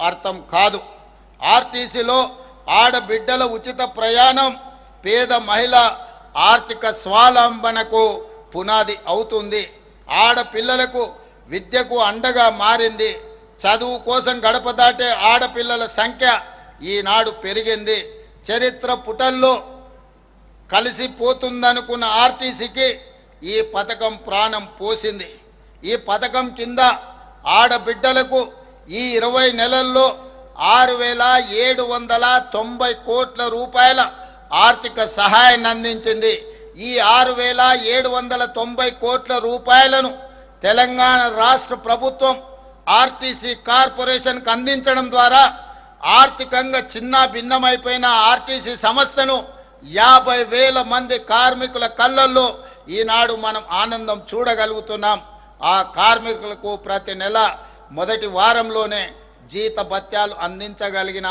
అర్థం కాదు. ఆర్టీసీలో ఆడబిడ్డల ఉచిత ప్రయాణం పేద మహిళ ఆర్థిక స్వావలంబనకు పునాది అవుతుంది. ఆడపిల్లలకు విద్యకు అండగా మారింది. చదువు కోసం గడప దాటే ఆడపిల్లల సంఖ్య ఈనాడు పెరిగింది. చరిత్ర పుటల్లో కలిసిపోతుందనుకున్న ఆర్టీసీకి ఈ పథకం ప్రాణం పోసింది. ఈ పథకం కింద ఆడబిడ్డలకు ఈ 20 నెలల్లో 6,790 కోట్ల రూపాయల ఆర్థిక సహాయాన్ని అందించింది. ఈ 6,790 కోట్ల రూపాయలను తెలంగాణ రాష్ట్ర ప్రభుత్వం ఆర్టీసీ కార్పొరేషన్కు అందించడం ద్వారా ఆర్థికంగా చిన్న భిన్నమైపోయిన ఆర్టీసీ సంస్థను 50,000 మంది కార్మికుల కళ్ళల్లో ఈనాడు మనం ఆనందం చూడగలుగుతున్నాం. ఆ కార్మికులకు ప్రతి నెల మొదటి వారంలోనే జీత భత్యాలు అందించగలిగిన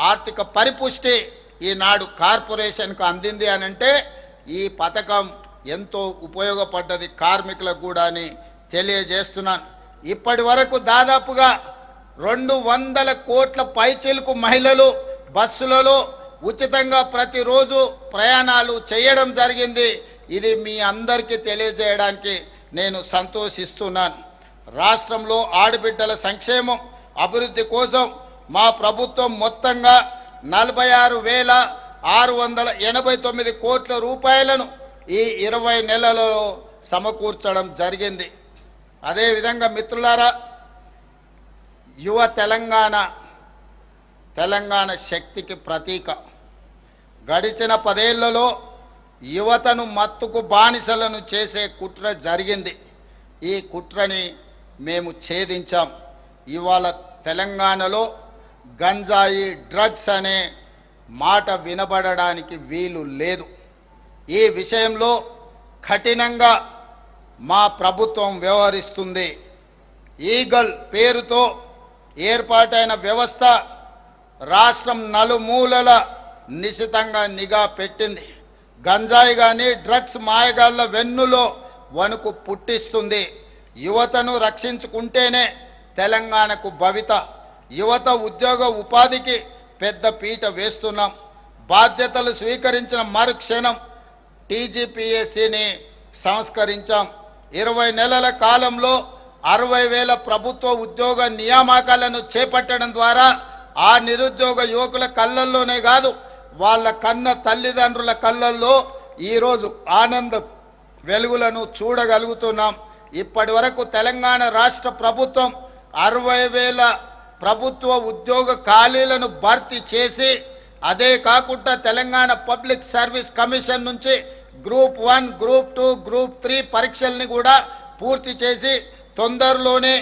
ఆర్థిక పరిపుష్టి ఈనాడు కార్పొరేషన్కు అందింది అనంటే ఈ పథకం ఎంతో ఉపయోగపడ్డది కార్మికులకు కూడా అని తెలియజేస్తున్నాను. ఇప్పటి వరకు దాదాపుగా 200 కోట్ల పైచిలుకు మహిళలు బస్సులలో ఉచితంగా ప్రతిరోజు ప్రయాణాలు చేయడం జరిగింది. ఇది మీ అందరికీ తెలియజేయడానికి నేను సంతోషిస్తున్నాను. రాష్ట్రంలో ఆడబిడ్డల సంక్షేమం అభివృద్ధి కోసం మా ప్రభుత్వం మొత్తంగా 46,689 కోట్ల రూపాయలను ఈ 20 నెలలలో సమకూర్చడం జరిగింది. అదేవిధంగా మిత్రులారా, యువ తెలంగాణ శక్తికి ప్రతీక. గడిచిన 10 ఏళ్లలో యువతను మత్తుకు బానిసలను చేసే కుట్ర జరిగింది. ఈ కుట్రని మేము ఛేదించాం. ఇవాళ తెలంగాణలో గంజాయి డ్రగ్స్ అనే మాట వినబడడానికి వీలు లేదు. ఈ విషయంలో కఠినంగా మా ప్రభుత్వం వ్యవహరిస్తుంది. ఈగల్ పేరుతో ఏర్పాటైన వ్యవస్థ రాష్ట్రం నలుమూలల నిశితంగా నిఘా పెట్టింది. గంజాయి కానీ డ్రగ్స్ మాయగాళ్ల వెన్నులో వణుకు పుట్టిస్తుంది. యువతను రక్షించుకుంటేనే తెలంగాణకు భవిత. యువత ఉద్యోగ ఉపాధికి పెద్ద పీట వేస్తున్నాం. బాధ్యతలు స్వీకరించిన మరుక్షణం టీజీపీఎస్సీని సంస్కరించాం. 20 నెలల కాలంలో 60,000 ప్రభుత్వ ఉద్యోగ నియామకాలను చేపట్టడం ద్వారా ఆ నిరుద్యోగ యువకుల కళ్ళల్లోనే కాదు, వాళ్ళ కన్న తల్లిదండ్రుల కళ్ళల్లో ఈరోజు ఆనంద వెలుగులను చూడగలుగుతున్నాం. ఇప్పటి వరకు తెలంగాణ రాష్ట్ర ప్రభుత్వం 60,000 ప్రభుత్వ ఉద్యోగ ఖాళీలను భర్తీ చేసి, అదే కాకుండా తెలంగాణ పబ్లిక్ సర్వీస్ కమిషన్ నుంచి గ్రూప్ 1, గ్రూప్ 2, గ్రూప్ 3 పరీక్షల్ని కూడా పూర్తి చేసి తొందరలోనే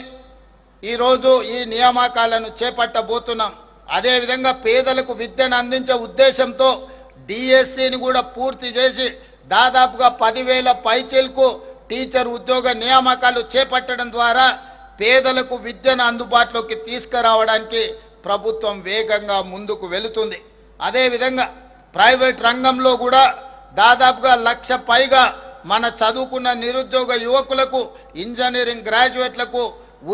ఈరోజు ఈ నియామకాలను చేపట్టబోతున్నాం. అదేవిధంగా పేదలకు విద్యను అందించే ఉద్దేశంతో డిఎస్సిని కూడా పూర్తి చేసి దాదాపుగా 10,000 పైచిలకు టీచర్ ఉద్యోగ నియామకాలు చేపట్టడం ద్వారా పేదలకు విద్యను అందుబాటులోకి తీసుకురావడానికి ప్రభుత్వం వేగంగా ముందుకు వెళుతుంది. అదేవిధంగా ప్రైవేట్ రంగంలో కూడా దాదాపుగా 1,00,000 పైగా మన చదువుకున్న నిరుద్యోగ యువకులకు, ఇంజనీరింగ్ గ్రాడ్యుయేట్లకు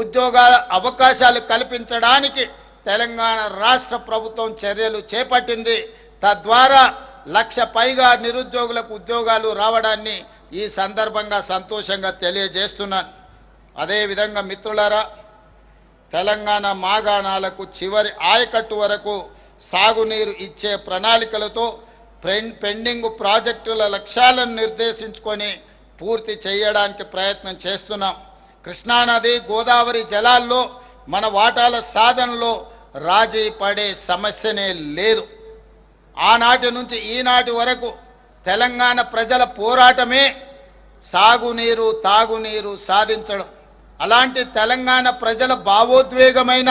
ఉద్యోగాల అవకాశాలు కల్పించడానికి తెలంగాణ రాష్ట్ర ప్రభుత్వం చర్యలు చేపట్టింది. తద్వారా 1,00,000 పైగా నిరుద్యోగులకు ఉద్యోగాలు రావడాన్ని ఈ సందర్భంగా సంతోషంగా తెలియజేస్తున్నాను. అదేవిధంగా మిత్రులారా, తెలంగాణ మాగాణాలకు చివరి ఆయకట్టు వరకు సాగునీరు ఇచ్చే ప్రణాళికలతో పెండింగ్ ప్రాజెక్టుల లక్ష్యాలను నిర్దేశించుకొని పూర్తి చేయడానికి ప్రయత్నం చేస్తున్నాం. కృష్ణానది, గోదావరి జలాల్లో మన వాటాల సాధనలో రాజీ పడే సమస్యనే లేదు. ఆనాటి నుంచి ఈనాటి వరకు తెలంగాణ ప్రజల పోరాటమే సాగునీరు, తాగునీరు సాధించడం. అలాంటి తెలంగాణ ప్రజల భావోద్వేగమైన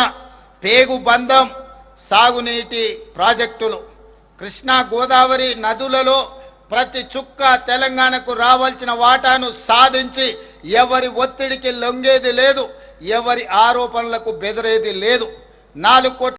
పేగుబంధం సాగునీటి ప్రాజెక్టులు. కృష్ణా, గోదావరి నదులలో ప్రతి చుక్క తెలంగాణకు రావాల్సిన వాటాను సాధించి ఎవరి ఒత్తిడికి లొంగేది లేదు, ఎవరి ఆరోపణలకు బెదిరేది లేదు. 4 కోట్ల